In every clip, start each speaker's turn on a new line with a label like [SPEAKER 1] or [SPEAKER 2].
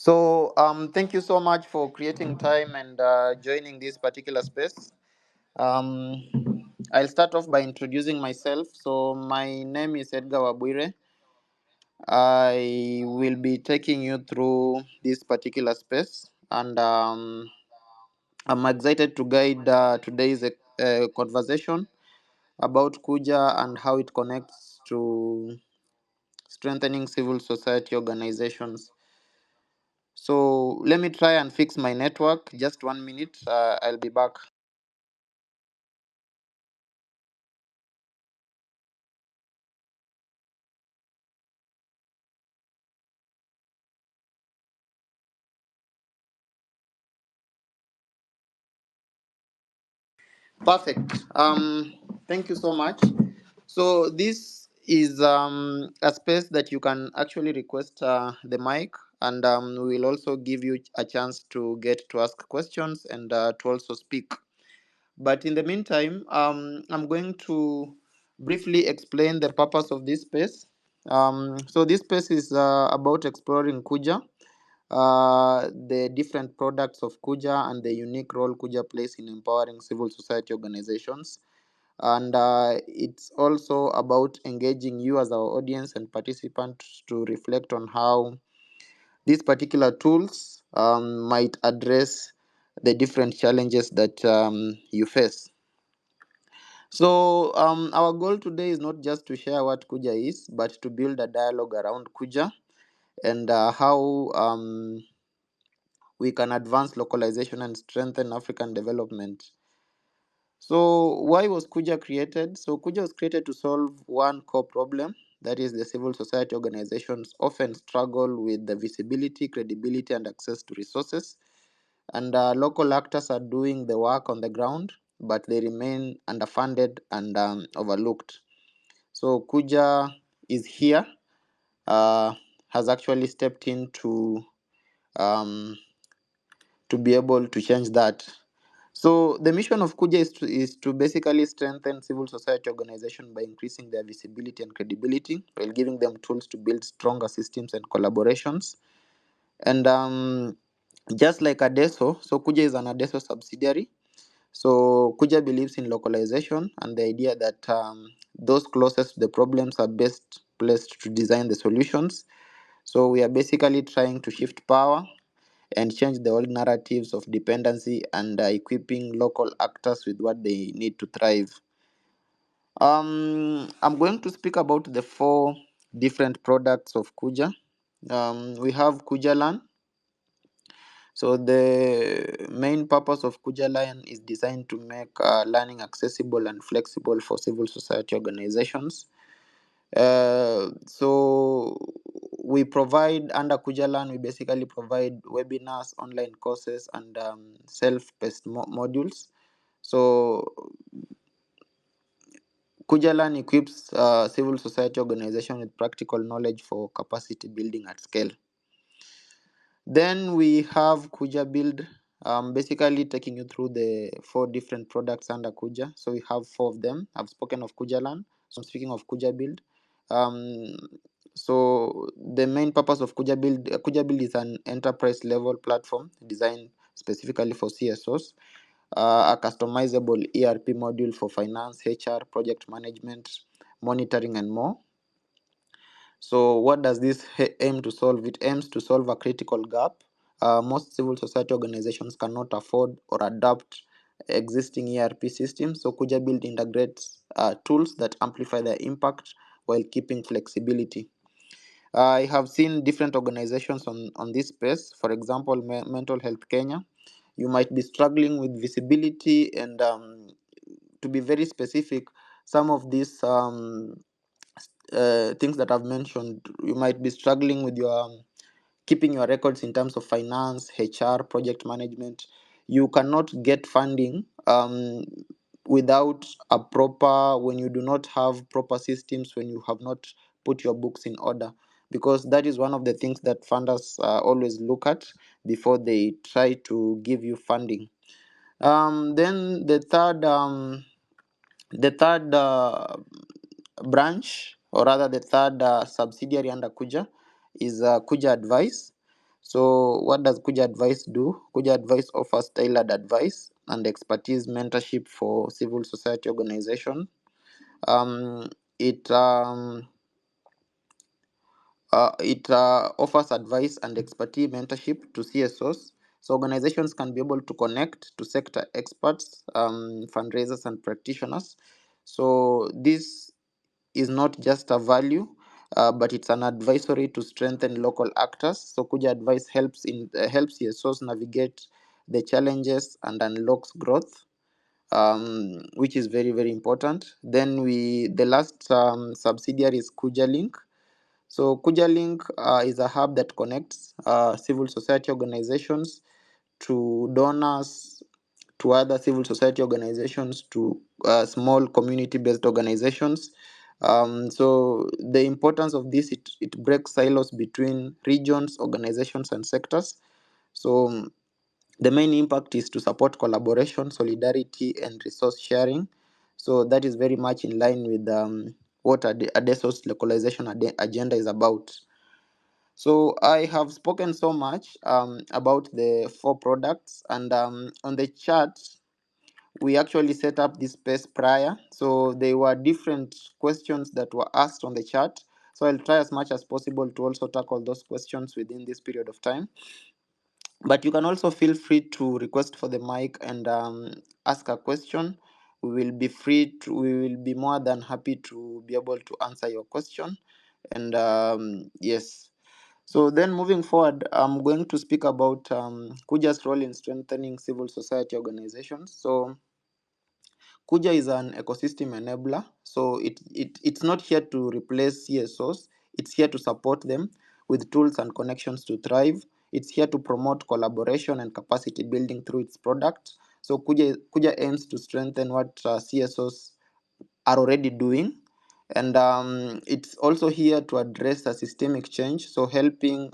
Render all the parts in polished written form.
[SPEAKER 1] Thank you so much for creating time and joining this particular space. Um, I'll start off by introducing myself. So, my name is Edgar Wabwire. I will be taking you through this particular space, and I'm excited to guide today's conversation about Kuja and how it connects to strengthening civil society organizations. So let me try and fix my network. Just 1 minute. I'll be back. Perfect. Thank you so much. So this is a space that you can actually request the mic, and we will also give you a chance to get to ask questions and to also speak. But in the meantime, I'm going to briefly explain the purpose of this space. So this space is about exploring Kuja, the different products of Kuja, and the unique role Kuja plays in empowering civil society organizations. And it's also about engaging you as our audience and participants to reflect on how these particular tools might address the different challenges that you face. Our goal today is not just to share what Kuja is, but to build a dialogue around Kuja and how we can advance localization and strengthen African development. So, why was Kuja created? So, Kuja was created to solve one core problem, that is, the civil society organizations often struggle with the visibility, credibility, and access to resources. And local actors are doing the work on the ground, but they remain underfunded and overlooked. So, Kuja is here, uh, has actually stepped in um, to be able to change that. So the mission of Kuja is to basically strengthen civil society organization by increasing their visibility and credibility while giving them tools to build stronger systems and collaborations. And just like Adeso, so Kuja is an Adeso subsidiary. So Kuja believes in localization and the idea that those closest to the problems are best placed to design the solutions. So we are basically trying to shift power and change the old narratives of dependency and equipping local actors with what they need to thrive. I'm going to speak about the four different products of Kuja. We have Kuja Learn. So the main purpose of Kuja Learn is designed to make learning accessible and flexible for civil society organizations. So we provide under Kujalan, we basically provide webinars, online courses, and self-paced modules. So Kujalan equips civil society organization with practical knowledge for capacity building at scale. Then we have Kuja Build, basically taking you through the four different products under Kuja. So we have four of them. I've spoken of Kujalan, so I'm speaking of Kuja Build. Um, so the main purpose of Kuja Build is an enterprise level platform designed specifically for CSOs, a customizable ERP module for finance, HR, project management, monitoring, and more. So, what does this aim to solve? It aims to solve a critical gap. Most civil society organizations cannot afford or adopt existing ERP systems. So, Kuja Build integrates tools that amplify their impact while keeping flexibility. I have seen different organizations on this space. For example, Mental Health Kenya. You might be struggling with visibility, and to be very specific, some of these things that I've mentioned, you might be struggling with your keeping your records in terms of finance, HR, project management. You cannot get funding without a proper, when you do not have proper systems, when you have not put your books in order, because that is one of the things that funders always look at before they try to give you funding. Then the third branch, or rather the third subsidiary under Kuja, is Kuja Advice. So what does Kuja Advice do? Kuja Advice offers tailored advice and expertise mentorship for civil society organization. Um, it offers advice and expertise mentorship to CSOs. So organizations can be able to connect to sector experts, fundraisers, and practitioners. So this is not just a value, but it's an advisory to strengthen local actors. So Kuja Advice helps CSOs navigate the challenges and unlocks growth, which is very very important. Then the last subsidiary is Kuja Link. So Kuja Link is a hub that connects civil society organizations to donors, to other civil society organizations, to small community-based organizations. So the importance of this, it breaks silos between regions, organizations, and sectors. So the main impact is to support collaboration, solidarity, and resource sharing. So that is very much in line with what ADESO's localization agenda is about. So I have spoken so much about the four products, and on the chart, we actually set up this space prior. So there were different questions that were asked on the chat. So I'll try as much as possible to also tackle those questions within this period of time. But you can also feel free to request for the mic and ask a question. We will be more than happy to be able to answer your question. And yes. So then moving forward, I'm going to speak about Kuja's role in strengthening civil society organizations. So Kuja is an ecosystem enabler, so it's not here to replace CSOs, it's here to support them with tools and connections to thrive. It's here to promote collaboration and capacity building through its products. So Kuja aims to strengthen what CSOs are already doing, and it's also here to address a systemic change, so helping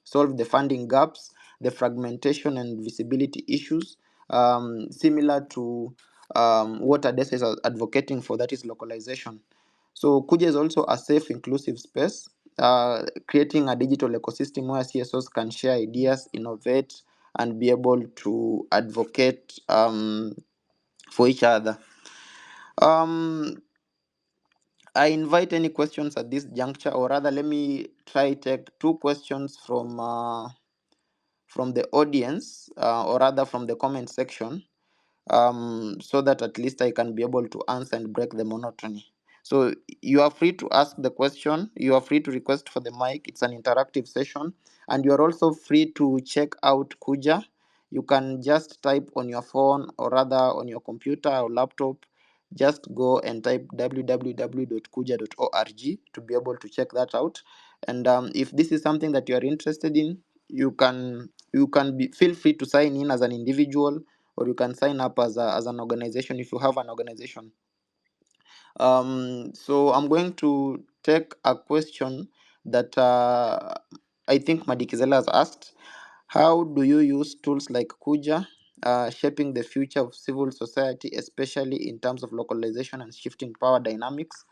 [SPEAKER 1] solve the funding gaps, the fragmentation and visibility issues, similar to what ADESA is advocating for, that is localization. So Kuja is also a safe, inclusive space, creating a digital ecosystem where CSOs can share ideas, innovate, and be able to advocate for each other. Um, I invite any questions at this juncture, or rather, let me try take two questions from the audience, or rather from the comment section, so that at least I can be able to answer and break the monotony. So you are free to ask the question. You are free to request for the mic. It's an interactive session, and you are also free to check out Kuja. You can just type on your phone, or rather on your computer or laptop. Just go and type www.kuja.org to be able to check that out. And if this is something that you are interested in, feel free to sign in as an individual, or you can sign up as an organization if you have an organization. So I'm going to take a question that I think Madikizela has asked. How do you use tools like Kuja, shaping the future of civil society, especially in terms of localization and shifting power dynamics?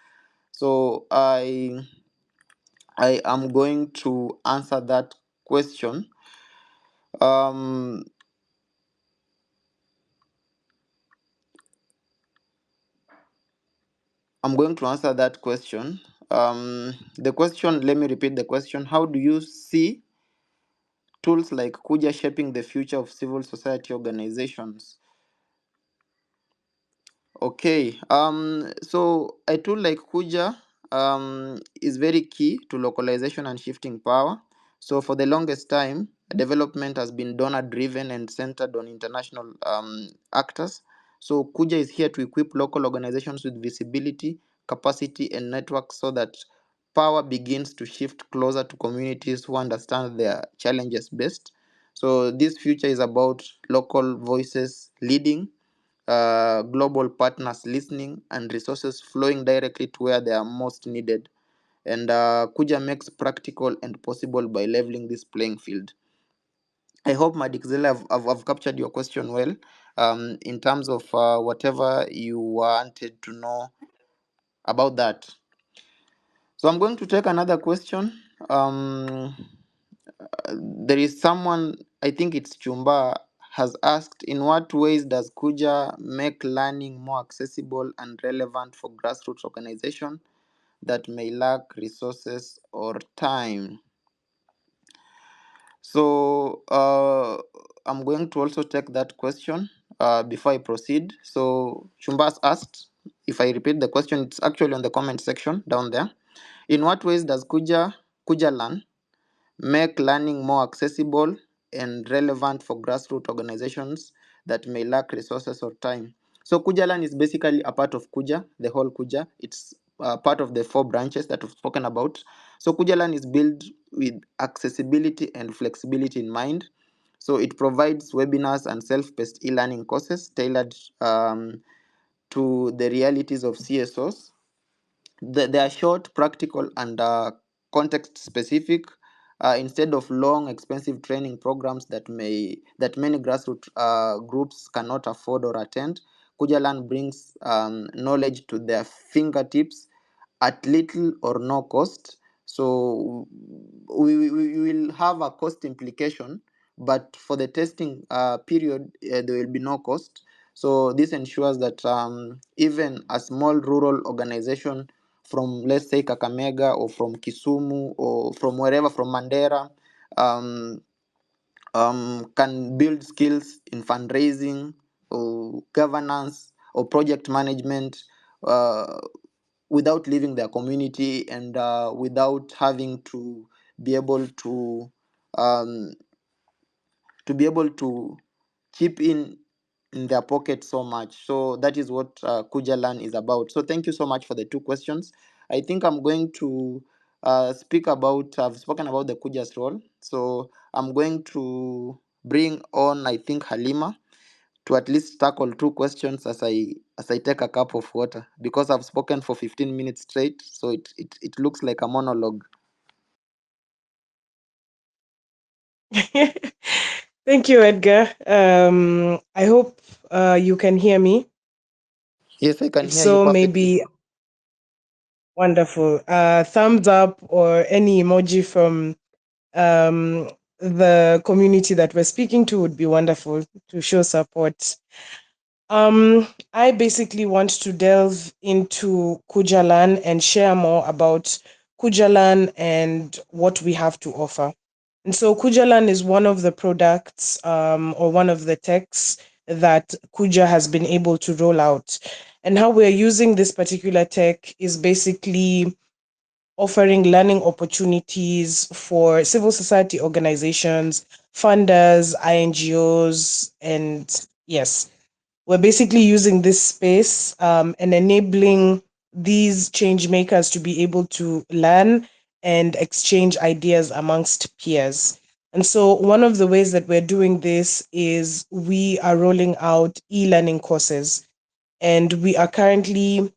[SPEAKER 1] So I am going to answer that question. Um, I'm going to answer that question. The question, let me repeat the question. How do you see tools like Kuja shaping the future of civil society organizations? Okay. So a tool like Kuja is very key to localization and shifting power. So for the longest time, development has been donor driven and centered on international actors. So Kuja is here to equip local organizations with visibility, capacity, and networks so that power begins to shift closer to communities who understand their challenges best. So this future is about local voices leading, global partners listening, and resources flowing directly to where they are most needed. And Kuja makes practical and possible by leveling this playing field. I hope, Madikzela, I've captured your question well, in terms of whatever you wanted to know about that. So I'm going to take another question. Um, There is someone, I think it's Chumba, has asked, in what ways does Kuja make learning more accessible and relevant for grassroots organization that may lack resources or time? So I'm going to also take that question before I proceed. So Chumbas asked, if I repeat the question, it's actually on the comment section down there. In what ways does Kuja Learn make learning more accessible and relevant for grassroots organizations that may lack resources or time? So Kujalan is basically a part of Kuja, the whole Kuja. It's part of the four branches that we've spoken about. So Kujalan is built with accessibility and flexibility in mind. So it provides webinars and self-paced e-learning courses tailored to the realities of CSOs. They are short, practical, and context specific. Instead of long, expensive training programs that many grassroots groups cannot afford or attend, Kujalan brings knowledge to their fingertips at little or no cost. So we will have a cost implication, but for the testing period, there will be no cost. So this ensures that even a small rural organization from, let's say, Kakamega or from Kisumu or from wherever, from Mandera, um, can build skills in fundraising or governance or project management uh, without leaving their community and without having to be able um, to be able to chip in their pocket so much. So that is what Kuja Learn is about. So thank you so much for the two questions. I think I'm going to speak about, I've spoken about the Kuja's role. So I'm going to bring on, I think, Halima to at least tackle two questions as I take a cup of water, because I've spoken for 15 minutes straight. So it looks like a monologue.
[SPEAKER 2] Thank you, Edgar. I hope you can hear me.
[SPEAKER 1] Yes, I can
[SPEAKER 2] If
[SPEAKER 1] hear you
[SPEAKER 2] so,
[SPEAKER 1] perfectly.
[SPEAKER 2] maybe wonderful. Thumbs up or any emoji from the community that we're speaking to would be wonderful to show support. I basically want to delve into Kujalan and share more about Kujalan and what we have to offer. And so Kujalan is one of the products or one of the techs that Kuja has been able to roll out. And how we're using this particular tech is basically offering learning opportunities for civil society organizations, funders, INGOs, and yes, we're basically using this space and enabling these change makers to be able to learn and exchange ideas amongst peers. And so, one of the ways that we're doing this is we are rolling out e learning courses. And we are currently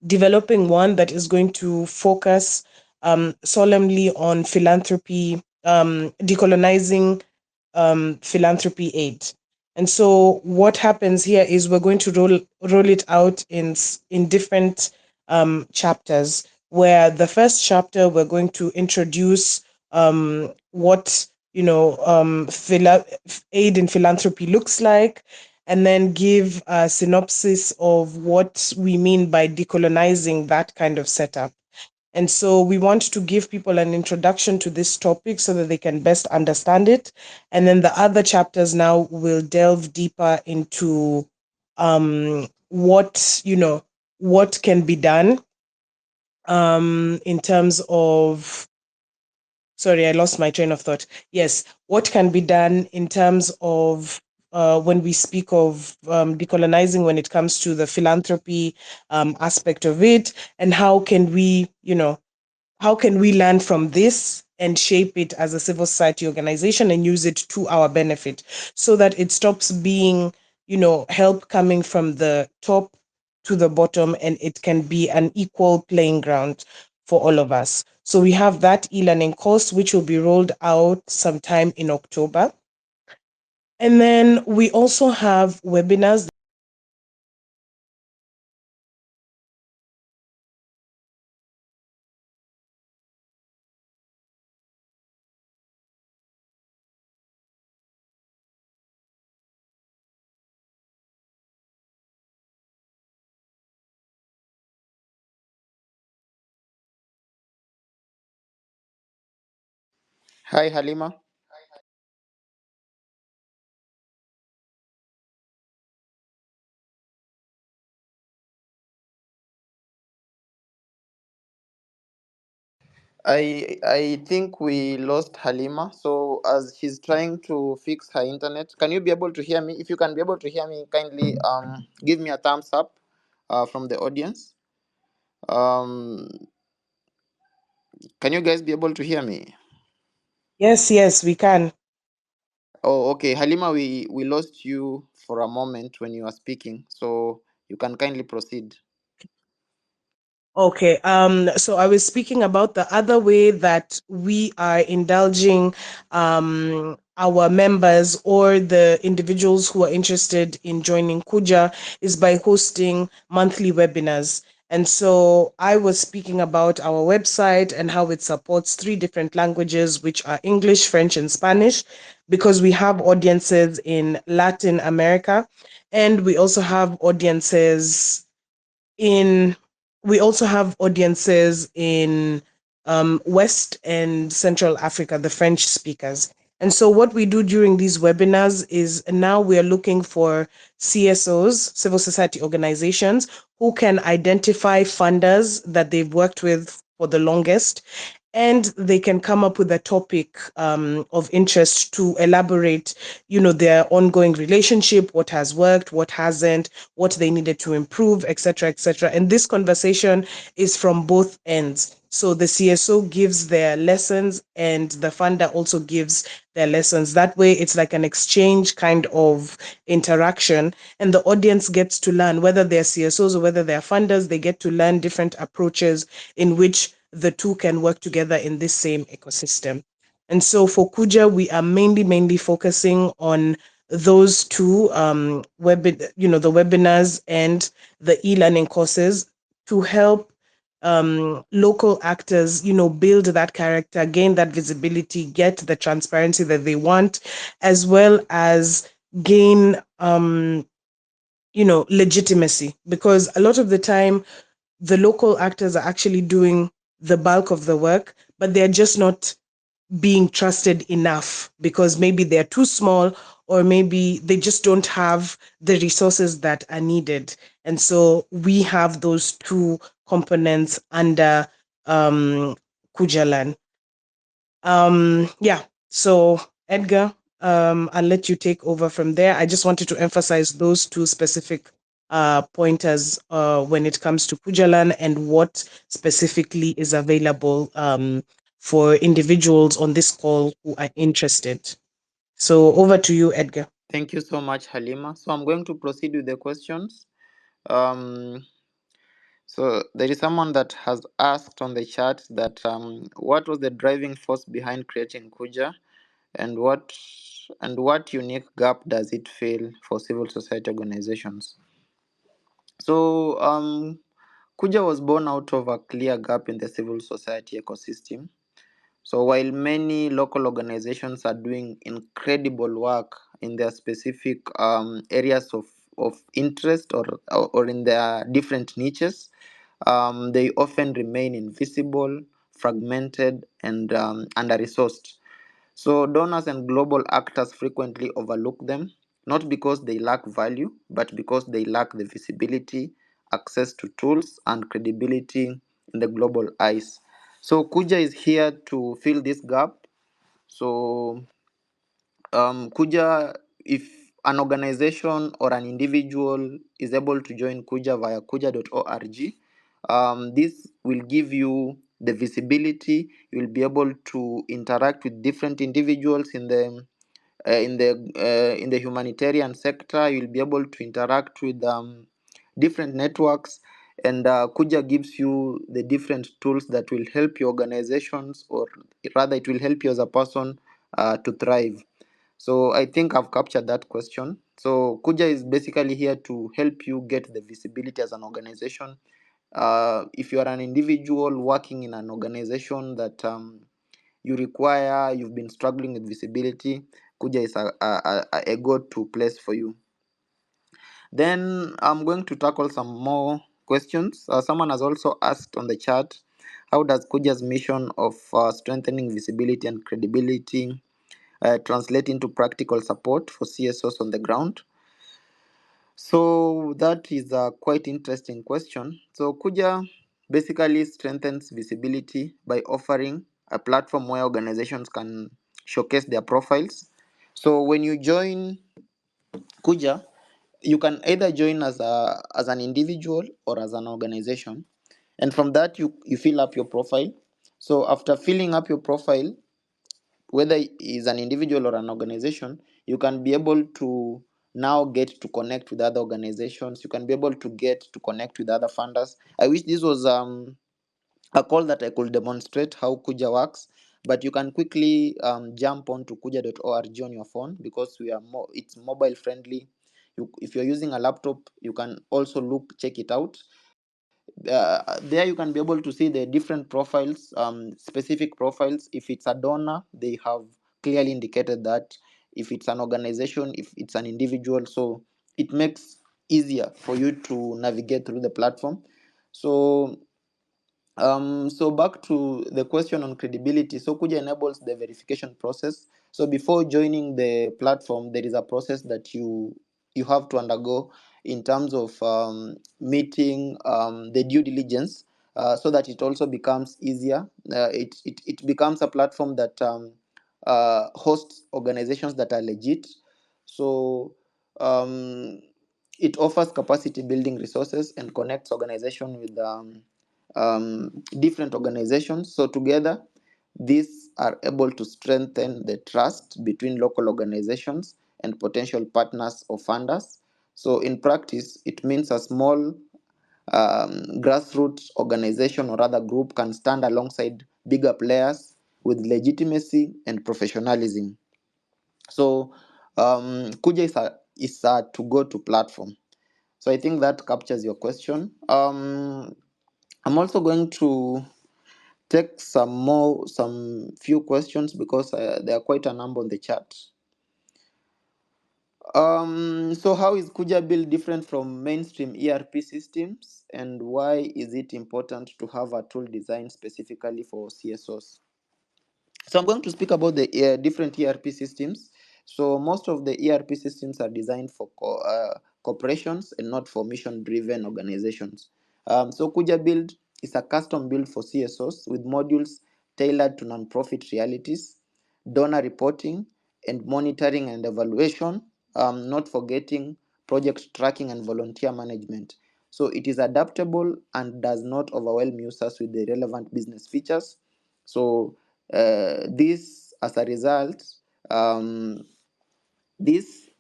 [SPEAKER 2] developing one that is going to focus solemnly on philanthropy, decolonizing philanthropy aid. And so what happens here is we're going to roll it out in different chapters. Where the first chapter we're going to introduce what aid in philanthropy looks like, and then give a synopsis of what we mean by decolonizing that kind of setup. And so we want to give people an introduction to this topic so that they can best understand it. And then the other chapters now will delve deeper into what can be done in terms of, sorry, I lost my train of thought. Yes, what can be done in terms of when we speak of decolonizing when it comes to the philanthropy aspect of it, and how can we learn from this and shape it as a civil society organization and use it to our benefit so that it stops being, help coming from the top to the bottom, and it can be an equal playing ground for all of us. So we have that e-learning course, which will be rolled out sometime in October. And then we also have webinars
[SPEAKER 1] Hi, Halima. I think we lost Halima. So as she's trying to fix her internet, can you be able to hear me? If you can be able to hear me, kindly give me a thumbs up from the audience. Um, can you guys be able to hear me?
[SPEAKER 2] Yes, yes, we can.
[SPEAKER 1] Oh, okay. Halima, we lost you for a moment when you were speaking, so you can kindly proceed.
[SPEAKER 2] Okay, so I was speaking about the other way that we are indulging our members or the individuals who are interested in joining Kuja is by hosting monthly webinars. And so I was speaking about our website and how it supports three different languages, which are English, French, and Spanish, because we have audiences in Latin America, and we also have audiences in we also have audiences in West and Central Africa, the French speakers. And so, what we do during these webinars is now we are looking for CSOs, civil society organizations, who can identify funders that they've worked with for the longest, and they can come up with a topic of interest to elaborate, their ongoing relationship, what has worked, what hasn't, what they needed to improve, etc., etc. And this conversation is from both ends. So the CSO gives their lessons and the funder also gives their lessons. That way, it's like an exchange kind of interaction, and the audience gets to learn, whether they're CSOs or whether they're funders, they get to learn different approaches in which the two can work together in this same ecosystem. And so for Kuja, we are mainly focusing on those two the webinars and the e-learning courses to help local actors, build that character, gain that visibility, get the transparency that they want, as well as gain legitimacy. Because a lot of the time the local actors are actually doing the bulk of the work, but they're just not being trusted enough because maybe they're too small, or maybe they just don't have the resources that are needed. And so we have those two components under Kujalan. Yeah. So Edgar, I'll let you take over from there. I just wanted to emphasize those two specific pointers when it comes to Pujalan and what specifically is available for individuals on this call who are interested. So over to you, Edgar.
[SPEAKER 1] Thank you so much, Halima. So I'm going to proceed with the questions. Um, so there is someone that has asked on the chat that what was the driving force behind creating Kuja, and what unique gap does it fill for civil society organizations? So Kuja was born out of a clear gap in the civil society ecosystem. So while many local organizations are doing incredible work in their specific areas of interest, or in their different niches, they often remain invisible, fragmented, and under resourced. So donors and global actors frequently overlook them, not because they lack value, but because they lack the visibility, access to tools, and credibility in the global eyes. So Kuja is here to fill this gap. So Kuja, if an organization or an individual is able to join Kuja via kuja.org, this will give you the visibility. You will be able to interact with different individuals in the humanitarian sector. You'll be able to interact with different networks, and Kuja gives you the different tools that will help your organizations, or rather it will help you as a person to thrive. So I think I've captured that question. So Kuja is basically here to help you get the visibility as an organization. If you are an individual working in an organization that you've been struggling with visibility, Kuja is a go-to place for you. Then I'm going to tackle some more questions. Someone has also asked on the chat, How does Kuja's mission of strengthening visibility and credibility translate into practical support for CSOs on the ground? So that is a quite interesting question. So Kuja basically strengthens visibility by offering a platform where organizations can showcase their profiles. So when you join Kuja, you can either join as an individual or as an organization, and from that you fill up your profile. So after filling up your profile, whether is an individual or an organization, you can be able to now get to connect with other organizations. You can be able to get to connect with other funders. I wish this was a call that I could demonstrate how Kuja works, but you can quickly jump onto kuja.org on your phone, because it's mobile friendly. If you're using a laptop, you can also check it out. There you can be able to see the different profiles, specific profiles. If it's a donor, they have clearly indicated that. If it's an organization, if it's an individual, so it makes easier for you to navigate through the platform. So back to the question on credibility. So Kuja enables the verification process. So before joining the platform, there is a process that you have to undergo in terms of meeting the due diligence, so that it also becomes easier. It becomes a platform that hosts organizations that are legit. So um, it offers capacity building resources and connects organization with different organizations. So together, these are able to strengthen the trust between local organizations and potential partners or funders. So in practice, it means a small grassroots organization or other group can stand alongside bigger players with legitimacy and professionalism. So Kuja is a to-go-to platform. So I think that captures your question. I'm also going to take some few questions, because there are quite a number on the chat. So how is Kuja Build different from mainstream ERP systems, and why is it important to have a tool designed specifically for CSOs? So I'm going to speak about the different ERP systems. So most of the ERP systems are designed for corporations and not for mission-driven organizations. So Kuja Build is a custom build for CSOs with modules tailored to nonprofit realities, donor reporting, and monitoring and evaluation. Not forgetting project tracking and volunteer management. So it is adaptable and does not overwhelm users with the relevant business features. So this, as a result, um, the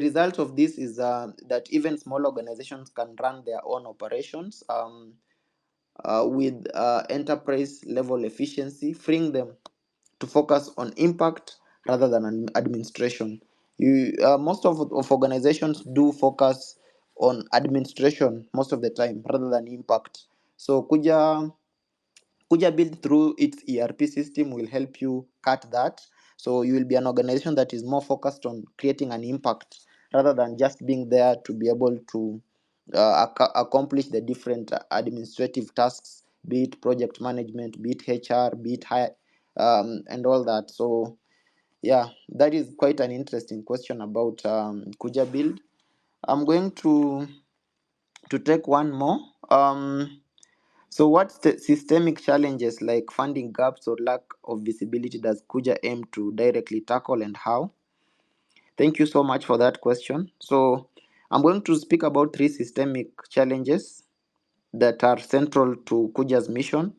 [SPEAKER 1] result of this is that even small organizations can run their own operations with enterprise level efficiency, freeing them to focus on impact rather than administration. Most of organizations do focus on administration most of the time rather than impact. So Kuja Build through its ERP system will help you cut that. So you will be an organization that is more focused on creating an impact rather than just being there to be able to accomplish the different administrative tasks, be it project management, be it HR, be it high, and all that. So yeah, that is quite an interesting question about Kuja Build. I'm going to take one more. So, what systemic challenges like funding gaps or lack of visibility does Kuja aim to directly tackle, and how? Thank you so much for that question. So, I'm going to speak about three systemic challenges that are central to Kuja's mission.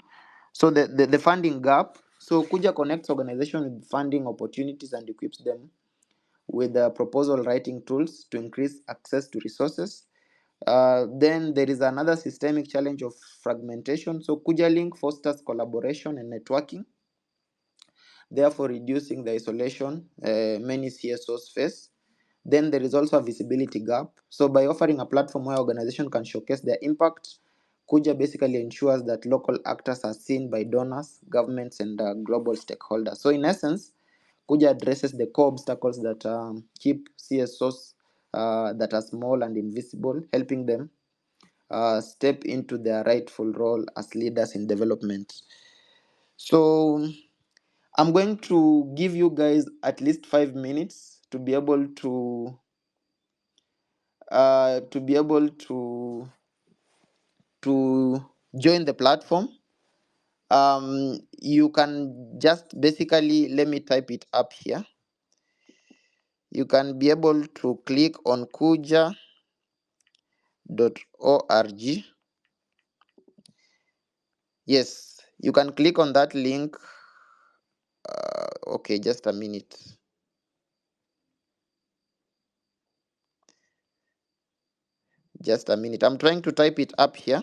[SPEAKER 1] So, the funding gap. So, Kuja connects organizations with funding opportunities and equips them with proposal writing tools to increase access to resources. Then there is another systemic challenge of fragmentation. So KujaLink fosters collaboration and networking, therefore reducing the isolation many CSOs face. Then there is also a visibility gap. So by offering a platform where organizations can showcase their impact, Kuja basically ensures that local actors are seen by donors, governments, and global stakeholders. So in essence, Kuja addresses the core obstacles that keep CSOs that are small and invisible, helping them step into their rightful role as leaders in development. So I'm going to give you guys at least 5 minutes to be able to join the platform. You can just basically, let me type it up here. You can be able to click on kuja.org. Yes, you can click on that link. Okay, just a minute. Just a minute. I'm trying to type it up here.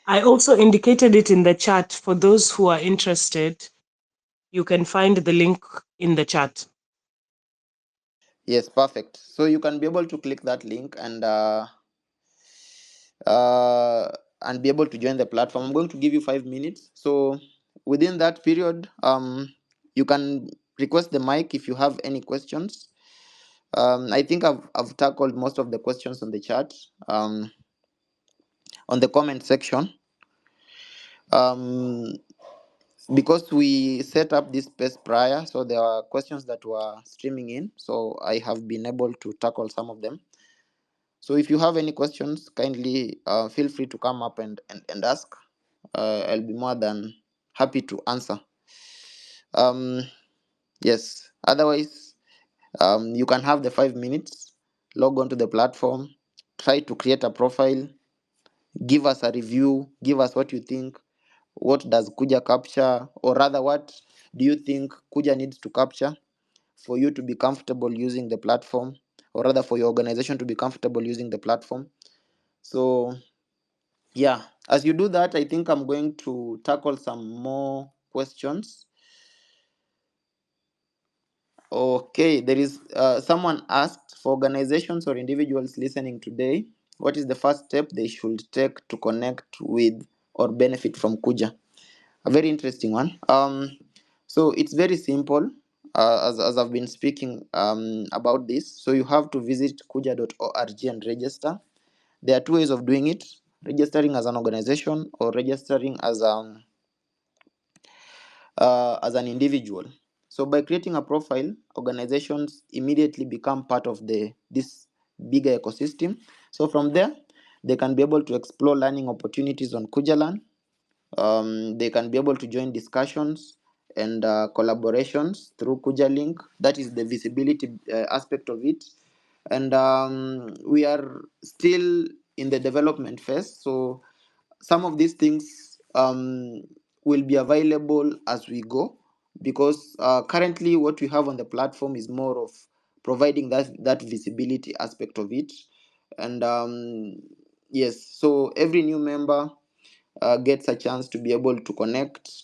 [SPEAKER 2] I also indicated it in the chat for those who are interested. You can find the link in the chat.
[SPEAKER 1] Yes, perfect. So you can be able to click that link uh, and be able to join the platform. I'm going to give you 5 minutes. So within that period, you can request the mic if you have any questions. I think I've tackled most of the questions on the chat, on the comment section. Um, because we set up this space prior, so there are questions that were streaming in. So I have been able to tackle some of them. So if you have any questions, kindly feel free to come up and ask. I'll be more than happy to answer. Um, yes. Otherwise, you can have the 5 minutes, log on to the platform, try to create a profile, give us a review, give us what you think. What does Kuja capture, or rather, what do you think Kuja needs to capture for you to be comfortable using the platform, or rather, for your organization to be comfortable using the platform? So, yeah, as you do that, I think I'm going to tackle some more questions. Okay, there is someone asked, for organizations or individuals listening today, what is the first step they should take to connect with or benefit from Kuja? A very interesting one. So it's very simple. As I've been speaking about this, so you have to visit kuja.org and register. There are two ways of doing it: registering as an organization or registering as an individual. So by creating a profile, organizations immediately become part of the this bigger ecosystem. So from there, they can be able to explore learning opportunities on Kujalan. They can be able to join discussions and collaborations through Kuja Link. That is the visibility aspect of it. And we are still in the development phase. So some of these things will be available as we go, because currently what we have on the platform is more of providing that visibility aspect of it. And yes, so every new member gets a chance to be able to connect,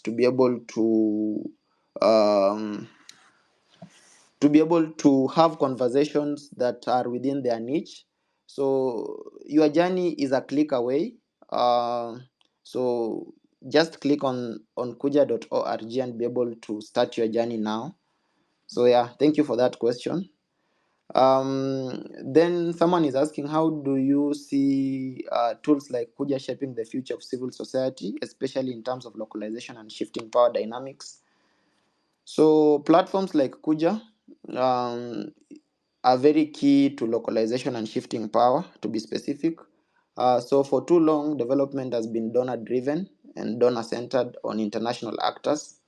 [SPEAKER 1] um, to be able to have conversations that are within their niche. So your journey is a click away. So just click on kuja.org and be able to start your journey now. So yeah, thank you for that question. Then someone is asking, how do you see tools like Kuja shaping the future of civil society, especially in terms of localization and shifting power dynamics? So platforms like Kuja um, are very key to localization and shifting power, to be specific. So for too long, development has been donor driven and donor centered on international actors.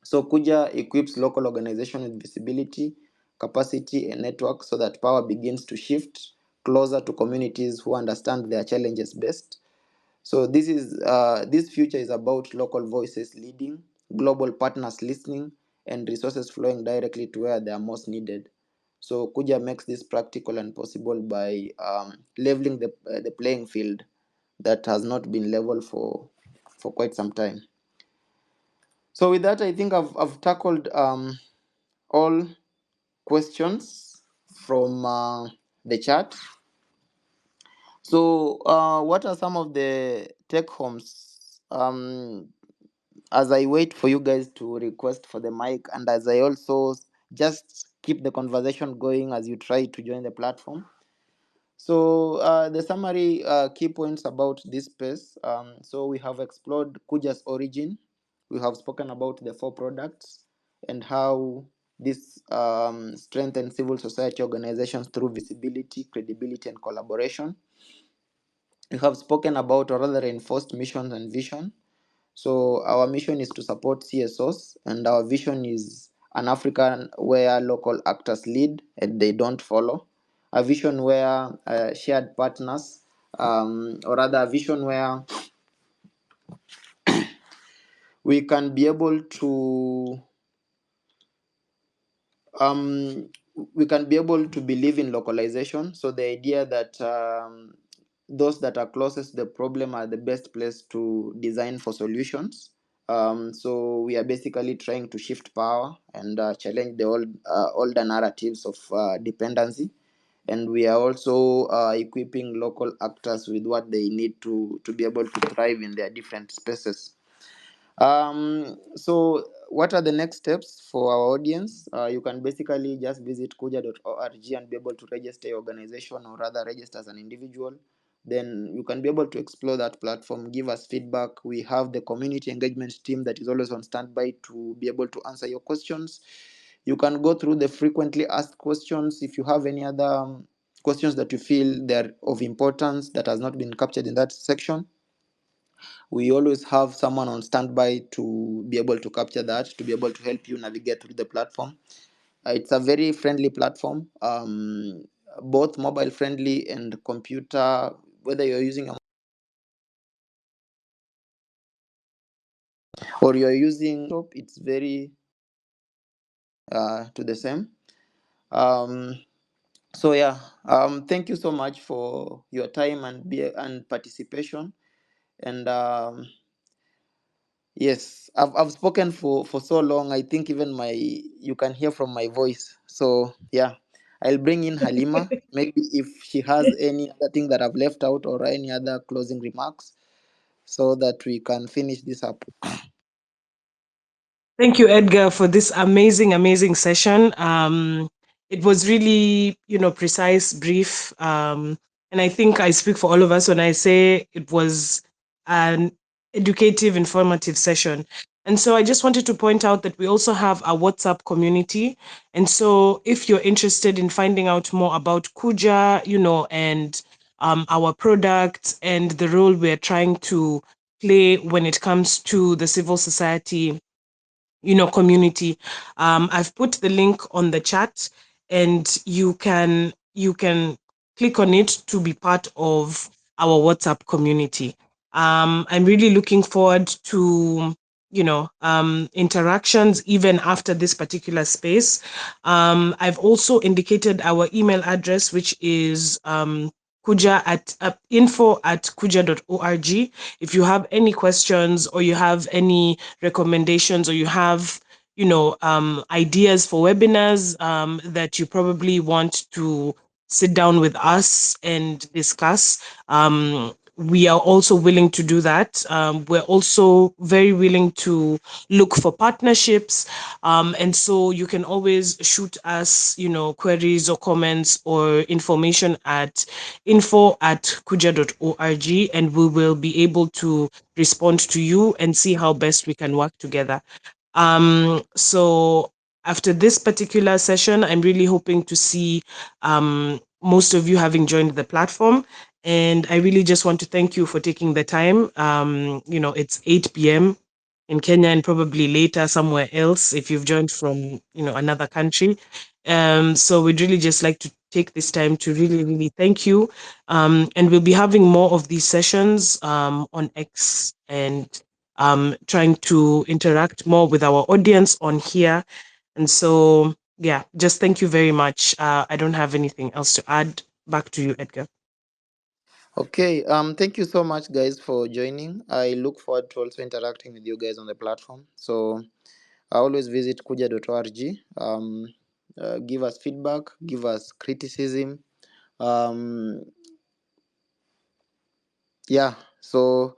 [SPEAKER 1] So Kuja equips local organizations with visibility, capacity, and network so that power begins to shift closer to communities who understand their challenges best. So this future is about local voices leading, global partners listening, and resources flowing directly to where they are most needed. So Kuja makes this practical and possible by leveling the playing field that has not been leveled for quite some time. So with that, I think I've tackled all questions from the chat. So what are some of the take homes? As I wait for you guys to request for the mic, and as I also just keep the conversation going as you try to join the platform. So the summary key points about this space. So we have explored Kuja's origin. We have spoken about the four products and how this strengthens civil society organizations through visibility, credibility, and collaboration. We have spoken about, or rather reinforced, missions and vision. So our mission is to support CSOs, and our vision is an African where local actors lead and they don't follow. A vision where shared partners, or rather a vision where we can be able to um, believe in localization. So the idea that those that are closest to the problem are the best place to design for solutions. So we are basically trying to shift power and challenge the older narratives of dependency, and we are also equipping local actors with what they need to be able to thrive in their different spaces. So what are the next steps for our audience? You can basically just visit kuja.org and be able to register your organization, or rather register as an individual. Then you can be able to explore that platform, give us feedback. We have the community engagement team that is always on standby to be able to answer your questions. You can go through the frequently asked questions. If you have any other questions that you feel they're of importance that has not been captured in that section, we always have someone on standby to be able to capture that, to be able to help you navigate through the platform. It's a very friendly platform, both mobile friendly and computer, whether you're using a or you're using laptop, it's very to the same. um, so yeah, thank you so much for your time and participation. And yes, I've spoken for so long. I think even my you can hear from my voice. So yeah, I'll bring in Halima. Maybe if she has any other thing that I've left out or any other closing remarks, so that we can finish this up.
[SPEAKER 2] Thank you, Edgar, for this amazing, amazing session. It was really, precise, brief, and I think I speak for all of us when I say it was an educative, informative session. And so I just wanted to point out that we also have a WhatsApp community. And so if you're interested in finding out more about Kuja, and our products and the role we're trying to play when it comes to the civil society community, I've put the link on the chat, and you can click on it to be part of our WhatsApp community. I'm really looking forward to interactions even after this particular space. I've also indicated our email address, which is kuja at info@kuja.org. If you have any questions, or you have any recommendations, or you have ideas for webinars that you probably want to sit down with us and discuss, we are also willing to do that. We're also very willing to look for partnerships, and so you can always shoot us queries or comments or information at info@kuja.org, and we will be able to respond to you and see how best we can work together. So after this particular session, I'm really hoping to see most of you having joined the platform. And I really just want to thank you for taking the time. It's 8 p.m. in Kenya, and probably later somewhere else if you've joined from, another country. So we'd really just like to take this time to really, really thank you. And we'll be having more of these sessions on X, and trying to interact more with our audience on here. And so, yeah, just thank you very much. I don't have anything else to add. Back to you, Edgar.
[SPEAKER 1] Okay. Thank you so much, guys, for joining. I look forward to also interacting with you guys on the platform. So I always visit kuja.org. Give us feedback, give us criticism. Um, yeah. So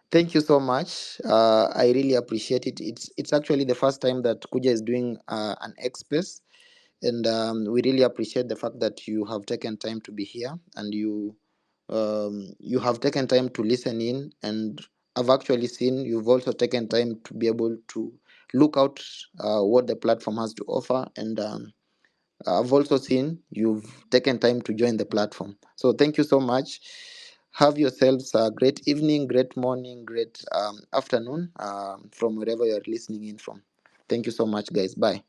[SPEAKER 1] thank you so much. I really appreciate it. It's actually the first time that Kuja is doing an X space, And we really appreciate the fact that you have taken time to be here, and you have taken time to listen in, and I've actually seen you've also taken time to be able to look out what the platform has to offer. And I've also seen you've taken time to join the platform. So thank you so much. Have yourselves a great evening, great morning, great afternoon from wherever you're listening in from. Thank you so much, guys. Bye.